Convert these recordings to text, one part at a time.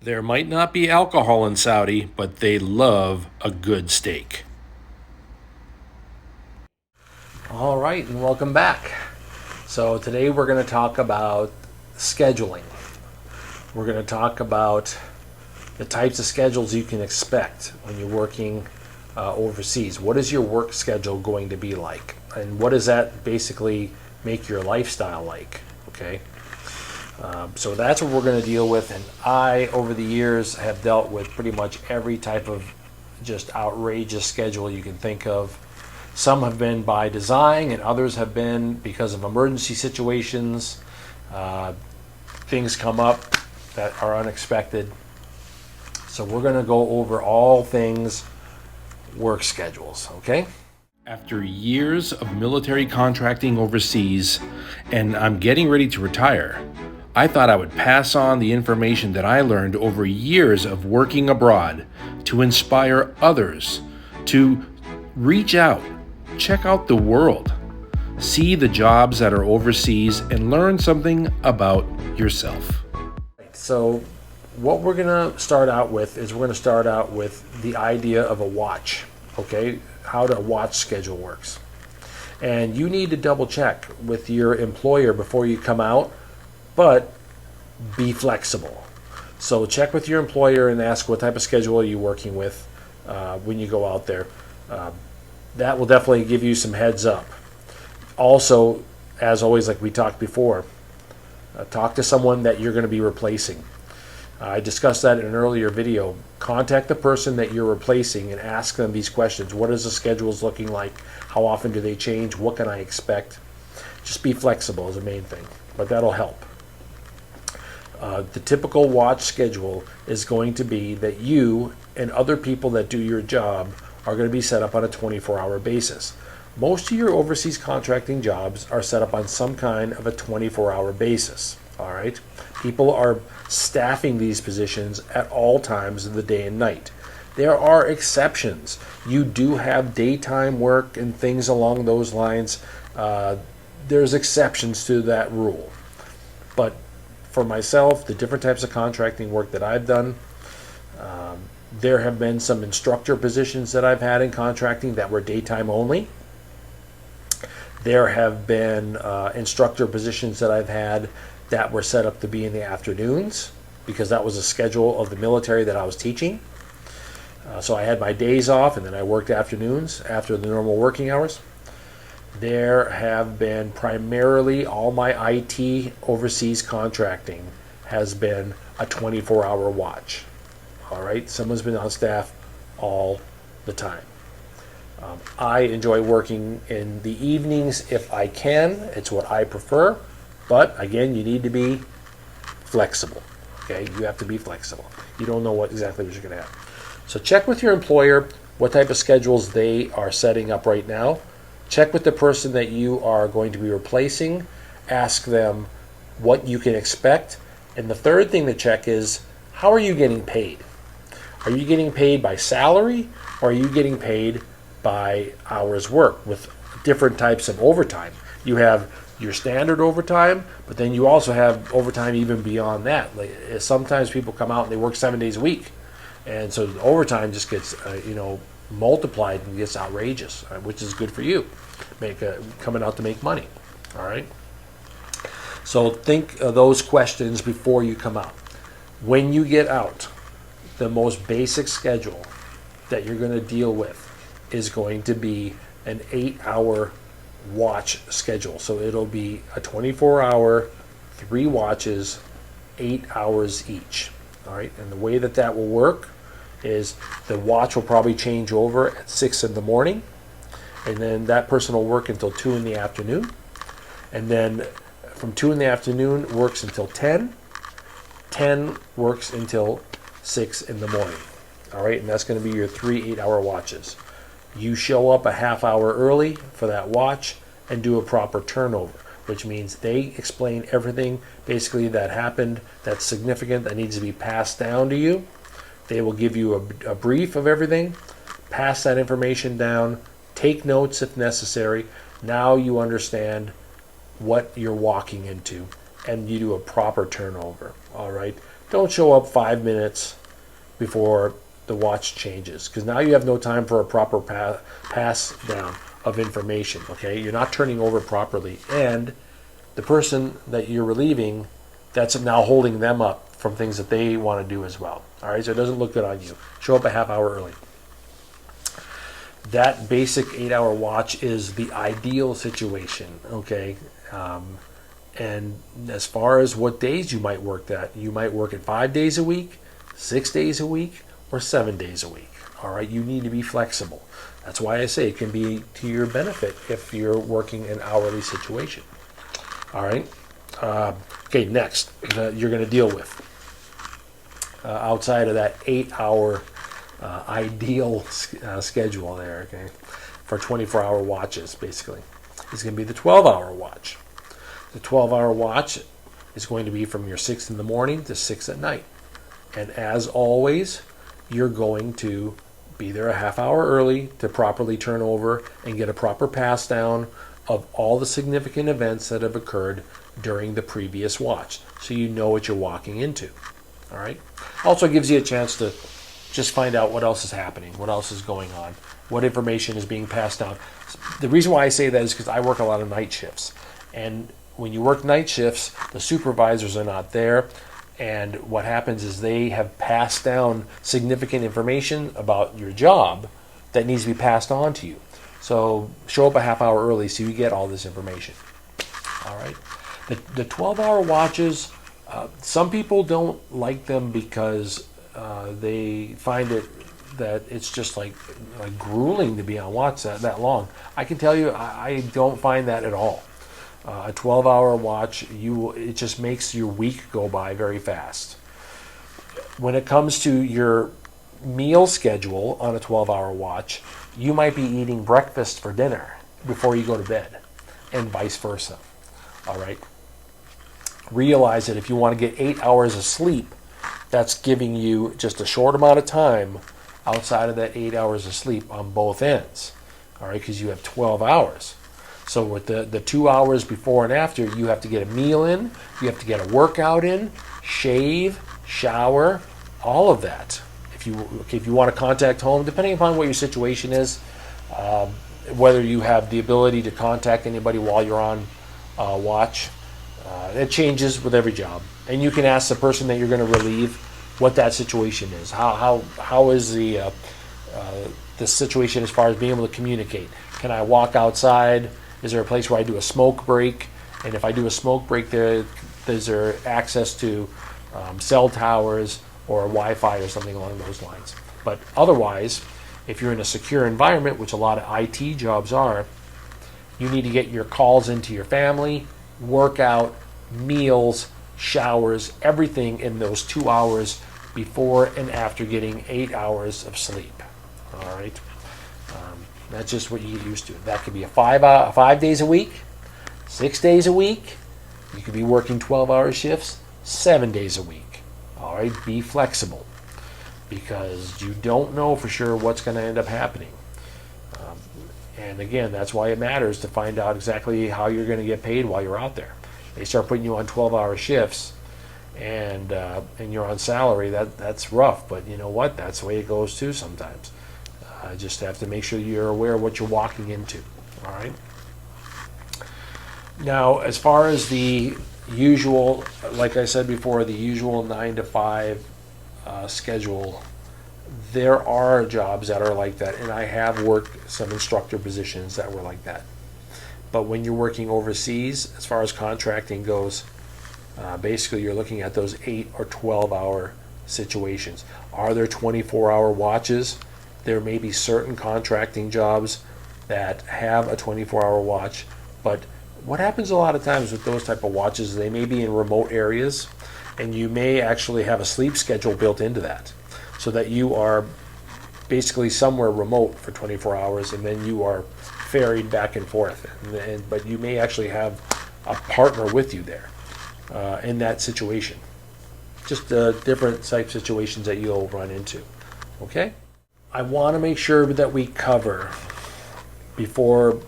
There might not be alcohol in Saudi, but they love a good steak. All right, and welcome back. So today we're going to talk about scheduling. We're going to talk about the types of schedules you can expect when you're working overseas. What is your work schedule going to be like? And what does that basically make your lifestyle like? Okay. So that's what we're going to deal with. And I, over the years, have dealt with pretty much every type of just outrageous schedule you can think of. Some have been by design, and others have been because of emergency situations. Things come up that are unexpected. So we're going to go over all things work schedules, okay? After years of military contracting overseas, and I'm getting ready to retire, I thought I would pass on the information that I learned over years of working abroad to inspire others to reach out, check out the world, see the jobs that are overseas, and learn something about yourself. So what we're going to start out with is we're going to start out with the idea of a watch, okay? How a watch schedule works. And you need to double check with your employer before you come out, but be flexible. So check with your employer and ask what type of schedule are you working with when you go out there. That will definitely give you some heads up. Also, as always, like we talked before, talk to someone that you're going to be replacing. I discussed that in an earlier video. Contact the person that you're replacing and ask them these questions. What is the schedules looking like? How often do they change? What can I expect? Just be flexible is the main thing, but that'll help. The typical watch schedule is going to be that you and other people that do your job are going to be set up on a 24-hour basis. Most of your overseas contracting jobs are set up on some kind of a 24-hour basis. All right, people are staffing these positions at all times of the day and night. There are exceptions. You do have daytime work and things along those lines. There's exceptions to that rule. But for myself, the different types of contracting work that I've done, there have been some instructor positions that I've had in contracting that were daytime only. There have been instructor positions that I've had that were set up to be in the afternoons because that was a schedule of the military that I was teaching. So I had my days off and then I worked afternoons after the normal working hours. There have been primarily all my IT overseas contracting has been a 24-hour watch. All right, someone's been on staff all the time. I enjoy working in the evenings if I can. It's what I prefer. But again, you need to be flexible. Okay, you have to be flexible. You don't know exactly what you're going to have. So check with your employer what type of schedules they are setting up right now. Check with the person that you are going to be replacing. Ask them what you can expect. And the third thing to check is, how are you getting paid? Are you getting paid by salary, or are you getting paid by hours worked with different types of overtime? You have your standard overtime, but then you also have overtime even beyond that. Like, sometimes people come out and they work 7 days a week, and so the overtime just gets multiplied and gets outrageous, which is good for you, coming out to make money. All right. So think of those questions before you come out. When you get out, the most basic schedule that you're going to deal with is going to be an 8-hour watch schedule. So it'll be a 24-hour, 3 watches, 8 hours each. All right, and the way that that will work is the watch will probably change over at 6 in the morning, and then that person will work until 2 in the afternoon, and then from 2 in the afternoon works until 10, 10 works until 6 in the morning. All right, and that's going to be your 3 8-hour watches. You show up a half hour early for that watch and do a proper turnover, which means they explain everything basically that happened that's significant that needs to be passed down to you. They will give you a brief of everything, pass that information down, take notes if necessary. Now you understand what you're walking into, and you do a proper turnover. All right, don't show up 5 minutes before the watch changes, because now you have no time for a proper pass down of information. Okay, you're not turning over properly, and the person that you're relieving, that's now holding them up from things that they want to do as well. All right, so it doesn't look good on you. Show up a half hour early. That basic 8-hour watch is the ideal situation. Okay, and as far as what days you might work that, you might work it 5 days a week, 6 days a week, or 7 days a week. All right, you need to be flexible. That's why I say it can be to your benefit if you're working an hourly situation. All right. Okay, next, you're going to deal with, outside of that 8-hour ideal schedule there, okay, for 24-hour watches, basically, is going to be the 12-hour watch. The 12-hour watch is going to be from your 6 in the morning to 6 at night. And as always, you're going to be there a half hour early to properly turn over and get a proper pass down of all the significant events that have occurred during the previous watch, so you know what you're walking into. All right. Also gives you a chance to just find out what else is happening, what else is going on, what information is being passed down. The reason why I say that is because I work a lot of night shifts, and when you work night shifts, the supervisors are not there, and what happens is they have passed down significant information about your job that needs to be passed on to you. So show up a half hour early so you get all this information. All right. The 12-hour watches, some people don't like them because they find it that it's just like grueling to be on watch that long. I can tell you, I don't find that at all. A 12-hour watch, it just makes your week go by very fast. When it comes to your meal schedule on a 12-hour watch, you might be eating breakfast for dinner before you go to bed, and vice versa. All right. Realize that if you want to get 8 hours of sleep, that's giving you just a short amount of time outside of that 8 hours of sleep on both ends. All right, because you have 12 hours. So with the 2 hours before and after, you have to get a meal in, you have to get a workout in, shave, shower, all of that. If you want to contact home, depending upon what your situation is, whether you have the ability to contact anybody while you're on watch, it changes with every job. And you can ask the person that you're going to relieve what that situation is. How is the situation as far as being able to communicate? Can I walk outside? Is there a place where I do a smoke break? And if I do a smoke break there, is there access to cell towers or Wi-Fi or something along those lines? But otherwise, if you're in a secure environment, which a lot of IT jobs are, you need to get your calls into your family, workout, meals, showers, everything in those 2 hours before and after getting 8 hours of sleep. All right. That's just what you get used to. That could be a 5 days a week, 6 days a week. You could be working 12-hour shifts 7 days a week. All right, be flexible because you don't know for sure what's going to end up happening. And again, that's why it matters to find out exactly how you're going to get paid while you're out there. They start putting you on 12-hour shifts, and you're on salary. That's rough, but you know what? That's the way it goes too sometimes. Just have to make sure you're aware of what you're walking into. All right. Now, as far as the usual, like I said before, the usual 9 to 5 schedule, there are jobs that are like that, and I have worked some instructor positions that were like that. But when you're working overseas, as far as contracting goes, basically you're looking at those 8 or 12-hour situations. Are there 24-hour watches? There may be certain contracting jobs that have a 24-hour watch, but what happens a lot of times with those type of watches, they may be in remote areas, and you may actually have a sleep schedule built into that, so that you are basically somewhere remote for 24 hours, and then you are ferried back and forth. But you may actually have a partner with you there in that situation. Just different type situations that you'll run into. Okay? I want to make sure that we cover before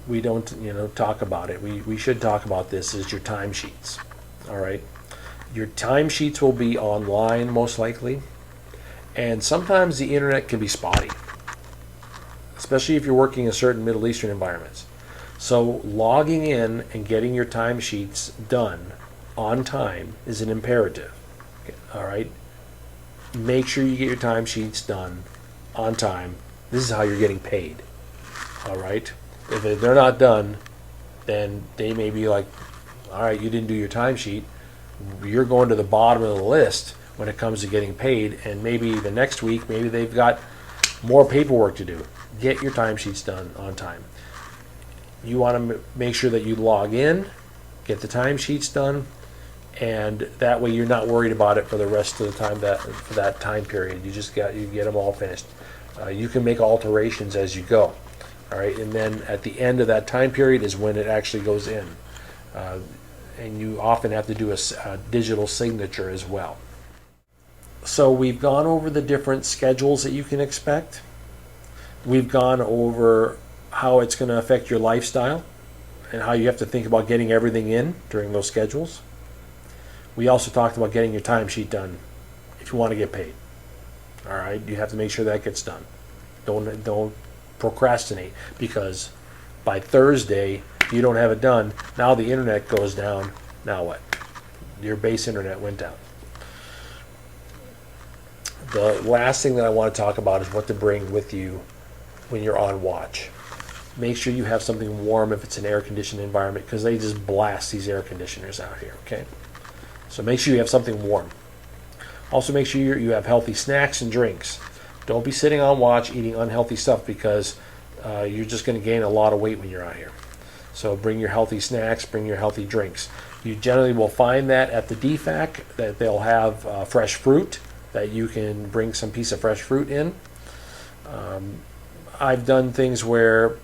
we don't talk about it. We should talk about this is your timesheets. All right. Your timesheets will be online most likely, and sometimes the internet can be spotty, especially if you're working in certain Middle Eastern environments. So logging in and getting your timesheets done on time is an imperative. Okay, all right? Make sure you get your timesheets done on time. This is how you're getting paid. All right? If they're not done, then they may be like, all right, you didn't do your timesheet. You're going to the bottom of the list when it comes to getting paid, and maybe the next week, maybe they've got more paperwork to do. Get your timesheets done on time. You want to make sure that you log in, get the timesheets done, and that way you're not worried about it for the rest of the time for that time period. You get them all finished. You can make alterations as you go. All right, and then at the end of that time period is when it actually goes in. And you often have to do a digital signature as well. So we've gone over the different schedules that you can expect. We've gone over how it's going to affect your lifestyle and how you have to think about getting everything in during those schedules. We also talked about getting your timesheet done if you want to get paid. All right, you have to make sure that gets done. Don't procrastinate, because by Thursday, if you don't have it done, now the internet goes down. Now what? Your base internet went down. The last thing that I want to talk about is what to bring with you when you're on watch. Make sure you have something warm if it's an air-conditioned environment, because they just blast these air conditioners out here, okay? So make sure you have something warm. Also make sure you have healthy snacks and drinks. Don't be sitting on watch eating unhealthy stuff, because you're just going to gain a lot of weight when you're out here. So bring your healthy snacks, bring your healthy drinks. You generally will find that at the Defac, that they'll have fresh fruit, that you can bring some piece of fresh fruit in. I've done things where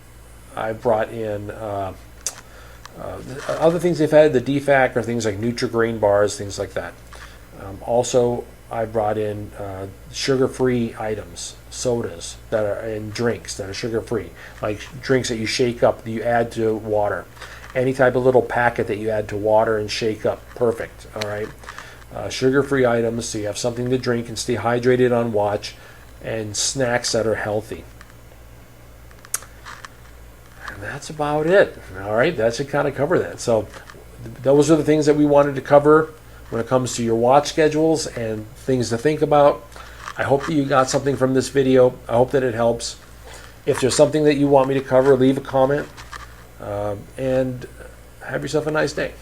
I brought in other things they've had at the Defac are things like Nutri-Grain bars, things like that. Also, I brought in sugar-free items, sodas that are, and drinks that are sugar-free, like drinks that you shake up, that you add to water. Any type of little packet that you add to water and shake up, perfect. All right, sugar-free items, so you have something to drink and stay hydrated on watch, and snacks that are healthy. And that's about it. All right, that should kind of cover that. So those are the things that we wanted to cover when it comes to your watch schedules and things to think about. I hope that you got something from this video. I hope that it helps. If there's something that you want me to cover, leave a comment, and have yourself a nice day.